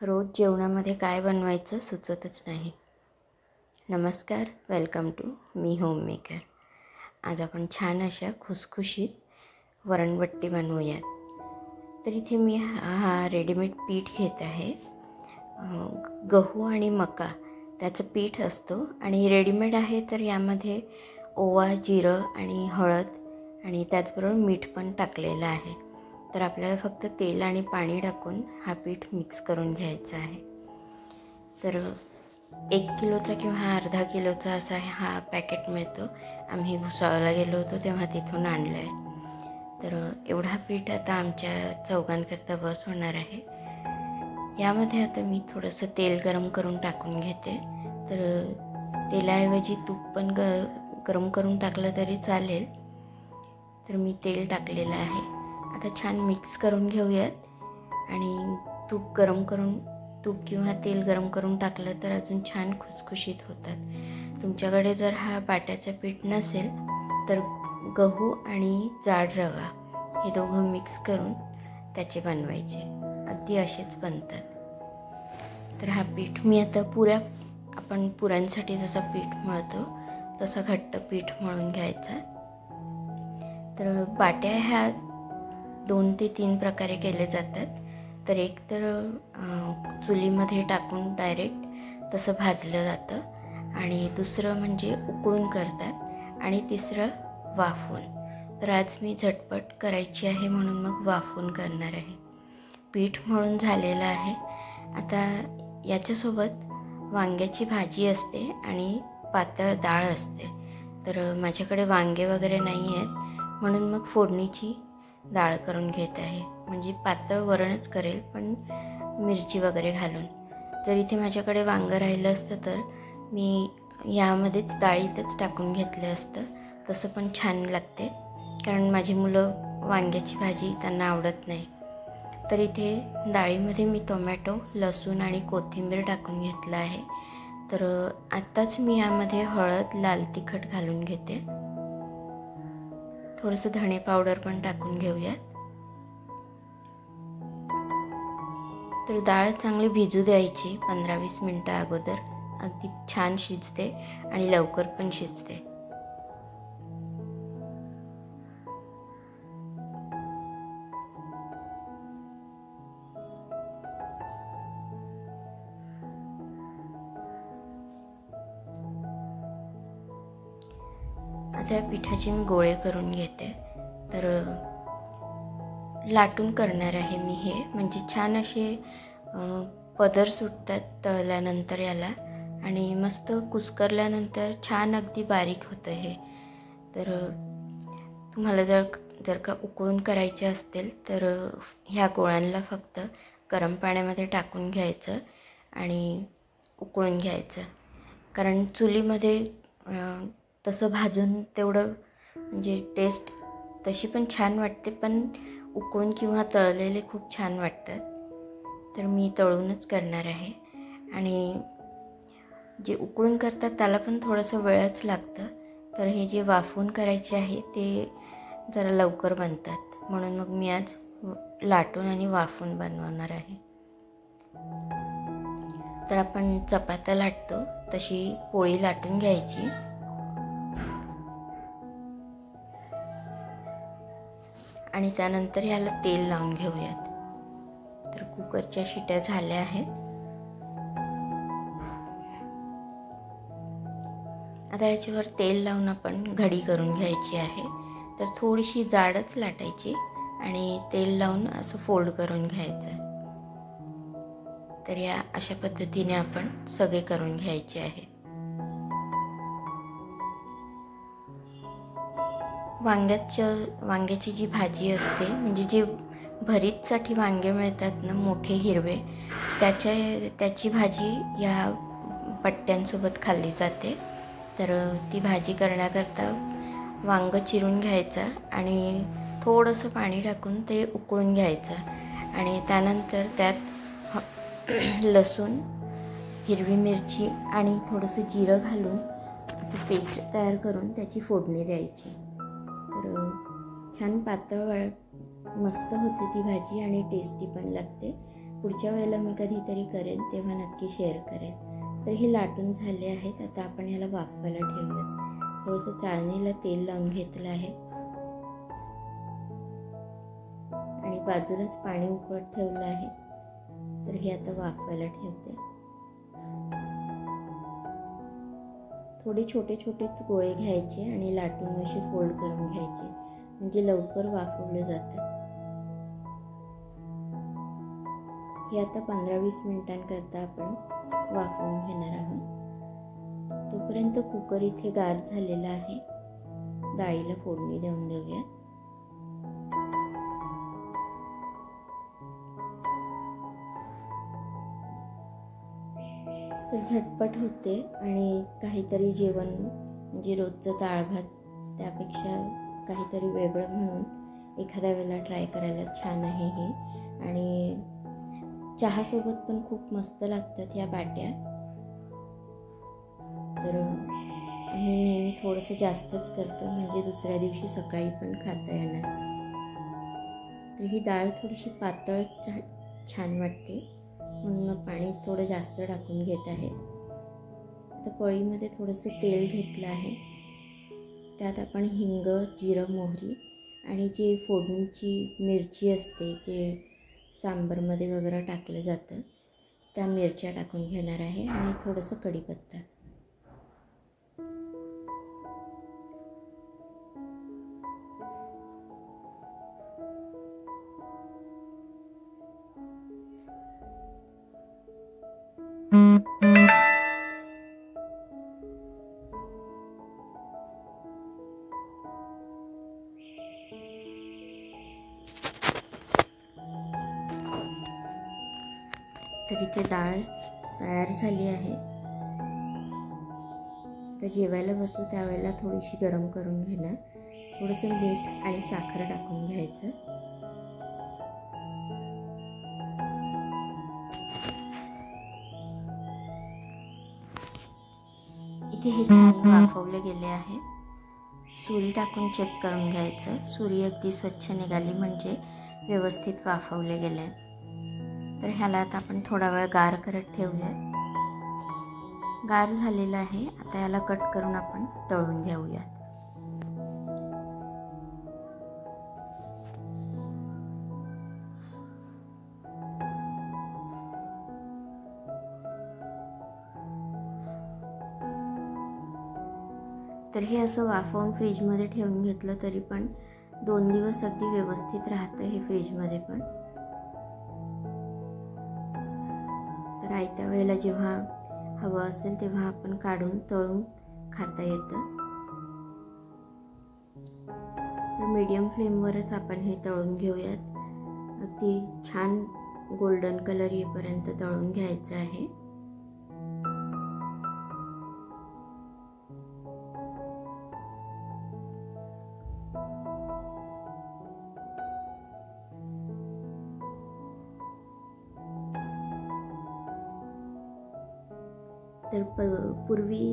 रोज जेवणामध्ये काय बनवायचं सुचतच नाही. नमस्कार, वेलकम टू मी होममेकर. आज आपण छान अशा खुसखुशीत वरणबट्टी बनवूयात. तर इथे मी हा रेडीमेड पीठ घेत आहे. गहू आणि मका त्याचं पीठ असतो आणि रेडीमेड आहे, तर यामध्ये ओवा, जिरं आणि हळद आणि त्याचबरोबर मीठ पण टाकलेलं आहे. तर आपल्याला फक्त तेल आणि पाणी टाकून हा पीठ मिक्स करून घ्यायचा आहे. तर 1 किलोचा किंवा अर्धा किलोचा असा हा पॅकेट मिळतो. आम्ही भुसावळला गेलो होतो तेव्हा तिथून आणलं आहे. तर एवढा पीठ आता आमच्या चौघांकरता बस होणार आहे. यामध्ये आता मी थोडंसं तेल गरम करून टाकून घेते. तर तेलाऐवजी तूप पण गरम करून टाकलं तरी चालेल. तर मी तेल टाकलेलं आहे. आता छान मिक्स करून घेऊयात आणि तूप किंवा तेल गरम करून टाकलं तर अजून छान खुसखुशीत होतात. तुमच्याकडे जर हा बाट्याचं पीठ नसेल तर गहू आणि जाड रवा हे दोघं मिक्स करून त्याचे बनवायचे. अगदी असेच बनतात. तर हा पीठ मी आता आपण पुऱ्यांसाठी जसं पीठ मळतो तसं घट्ट पीठ मळून घ्यायचं. तर बाट्या ह्या 2 ते 3 प्रकारे केले जातात. तर एक तर चुलीमध्ये टाकून डायरेक्ट तसं भाजलं जातं आणि दुसरं म्हणजे उकळून करतात आणि तिसरं वाफवून. तर आज मी झटपट करायची आहे म्हणून मग वाफवून करणार आहे. पीठ मळून झालेलं आहे. आता याच्यासोबत वांग्याची भाजी असते आणि पातळ डाळ असते. तर माझ्याकडे वांगे वगैरे नाही आहेत म्हणून मग फोडणीची डाळ करून घेत आहे. म्हणजे पातळ वरणच करेल पण मिरची वगैरे घालून. जर इथे माझ्याकडे वांगं राहिलं असतं तर मी यामध्येच डाळीतच टाकून घेतलं असतं. तसं पण छान लागते, कारण माझी मुलं वांग्याची भाजी त्यांना आवडत नाही. तर इथे डाळीमध्ये मी टोमॅटो, लसूण आणि कोथिंबीर टाकून घेतलं आहे. तर आत्ताच मी यामध्ये हळद, लाल तिखट घालून घेते. थोडंसं धणे पावडर पण टाकून घेऊयात. तर डाळ चांगली भिजू द्यायची 15-20 मिनटं अगोदर. अगदी छान शिजते आणि लवकर पण शिजते. आता पिठाचे मी गोळे करून घेते. तर लाटून करणार आहे मी हे, म्हणजे छान असे पदर सुटतात तळल्यानंतर याला आणि मस्त कुस्करल्यानंतर छान अगदी बारीक होतं हे. तर तुम्हाला जर का उकळून करायचे असतील तर ह्या गोळ्यांना फक्त गरम पाण्यामध्ये टाकून घ्यायचं आणि उकळून घ्यायचं. कारण चुलीमध्ये तसं भाजून तेवढं म्हणजे टेस्ट तशी पण छान वाटते, पण उकळून किंवा तळलेले खूप छान वाटतात. तर मी तळूनच करणार आहे. आणि जे उकळून करतात त्याला पण थोडंसं वेळच लागतं. तर हे जे वाफवून करायचे आहे ते जरा लवकर बनतात, म्हणून मग मी आज लाटून आणि वाफवून बनवणार आहे. तर आपण चपात्या लाटतो तशी पोळी लाटून घ्यायची आणि त्यानंतर ह्याला तेल लावून घेऊयात. तर कुकरच्या शिट्या झाल्या आहेत. आता याच्यावर तेल लावून आपण घडी करून घ्यायची आहे. तर थोडीशी जाडच लाटायची आणि तेल लावून असं फोल्ड करून घ्यायचं. तर या अशा पद्धतीने आपण सगळे करून घ्यायचे आहे. वांग्याची जी भाजी असते, म्हणजे जे भरीतसाठी वांगे मिळतात ना मोठे हिरवे, त्याची भाजी या पट्ट्यांसोबत खाल्ली जाते. तर ती भाजी करण्याकरता वांगं चिरून घ्यायचं आणि थोडंसं पाणी टाकून ते उकळून घ्यायचं आणि त्यानंतर त्यात लसूण, हिरवी मिरची आणि थोडंसं जिरं घालून असं पेस्ट तयार करून त्याची फोडणी द्यायची. तर छान पातळ मस्त होते ती भाजी आणि टेस्टी पण लागते. पुढच्या वेळेला मी कधीतरी करेन तेव्हा नक्की शेअर करेन. तर हे लाटून झाले आहेत. आता आपण ह्याला वाफवायला ठेवूयात. थोडंसं चाळणीला तेल लावून घेतलं आहे आणि बाजूलाच पाणी उकळत ठेवलं आहे. तर हे आता वाफवायला ठेवते. थोडे छोटे छोटेच गोळे घ्यायचे आणि लाटून असे फोल्ड करून घ्यायचे, म्हणजे लवकर वाफवले जातात. हे आता 15-20 मिनिटांकरता आपण वाफवून घेणार आहोत. तोपर्यंत कुकर इथे गार झालेला आहे. डाळीला फोडणी देऊन देऊया. तर झटपट होते आणि काहीतरी जेवण म्हणजे रोजचं डाळ भात त्यापेक्षा काहीतरी वेगळं म्हणून एखाद्या वेळेला ट्राय करायला छान आहे हे. आणि चहासोबत पण खूप मस्त लागतात ह्या बाट्या. तर आम्ही नेहमी थोडंसं जास्तच करतो, म्हणजे दुसऱ्या दिवशी सकाळी पण खाता येणार. तर ही डाळ थोडीशी पातळ छान वाटते, म्हणून मग पाणी थोडं जास्त टाकून घेत आहे. आता पळीमध्ये थोडंसं तेल घेतलं आहे. त्यात आपण हिंग, जिरं, मोहरी आणि जी फोडणीची मिरची असते, जे सांबारमध्ये वगैरे टाकलं जातं, त्या मिरच्या टाकून घेणार आहे आणि थोडंसं कढीपत्ता. तर इथे डाळ तयार झाली आहे. तर जेवायला बसू त्यावेळेला थोडीशी गरम करून घेणार. थोडंसं मीठ आणि साखर टाकून घ्यायचं. इथे हे छान वाफवले गेले आहेत. सुरी टाकून चेक करून घ्यायचं. सुरी अगदी स्वच्छ निघाली म्हणजे व्यवस्थित वाफवले गेले. तर ह्याला आता आपण थोडा वेळ गार करत ठेवूयात. गार झालेलं आहे. आता याला कट करून आपण तळून घेऊयात. तर हे असं वाफवून फ्रीजमध्ये ठेवून घेतलं तरी पण 2 दिवस अगदी व्यवस्थित राहतं हे फ्रीजमध्ये पण. तर आयत्या वेळेला जेव्हा हवं असेल तेव्हा आपण काढून तळून खाता येतं. तर मीडियम फ्लेमवरच आपण हे तळून घेऊयात. अगदी छान गोल्डन कलर येईपर्यंत तळून घ्यायचं आहे. तर पूर्वी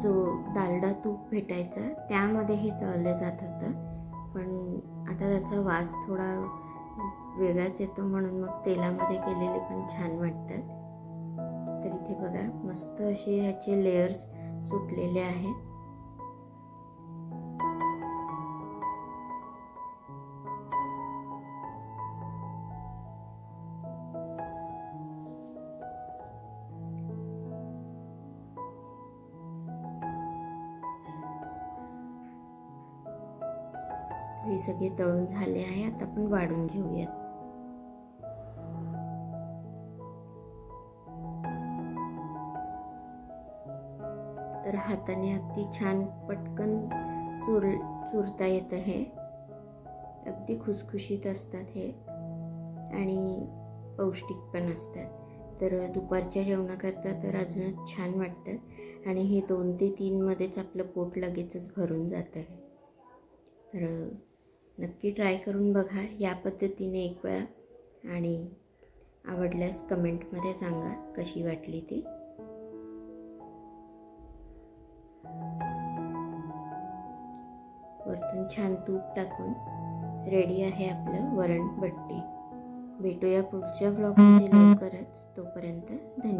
जो डालडा तूप भेटायचा त्यामध्ये हे तळलं जात होतं, पण आता त्याचा वास थोडा वेगळाच येतो, म्हणून मग तेलामध्ये केलेले पण छान वाटतात. तर इथे बघा मस्त असे ह्याचे लेयर्स सुटलेले आहेत. हे सगळे तळून झाले आहे. आता आपण वाढून घेऊयात. तर हाताने अगदी छान पटकन चुरता येतं हे. अगदी खुसखुशीत असतात हे आणि पौष्टिक पण असतात. तर दुपारच्या जेवणाकरता तर अजूनच छान वाटतात आणि हे 2 ते 3 मध्येच आपलं पोट लगेचच भरून जातं आहे. तर नक्की ट्राय करून बघा या पद्धतीने एक वेळा आणि आवडल्यास कमेंटमध्ये सांगा कशी वाटली ती. वरतून छान तूप टाकून रेडी आहे आपलं वरण बट्टी. भेटूया पुढच्या ब्लॉगमध्ये लवकरच. तोपर्यंत धन्यवाद.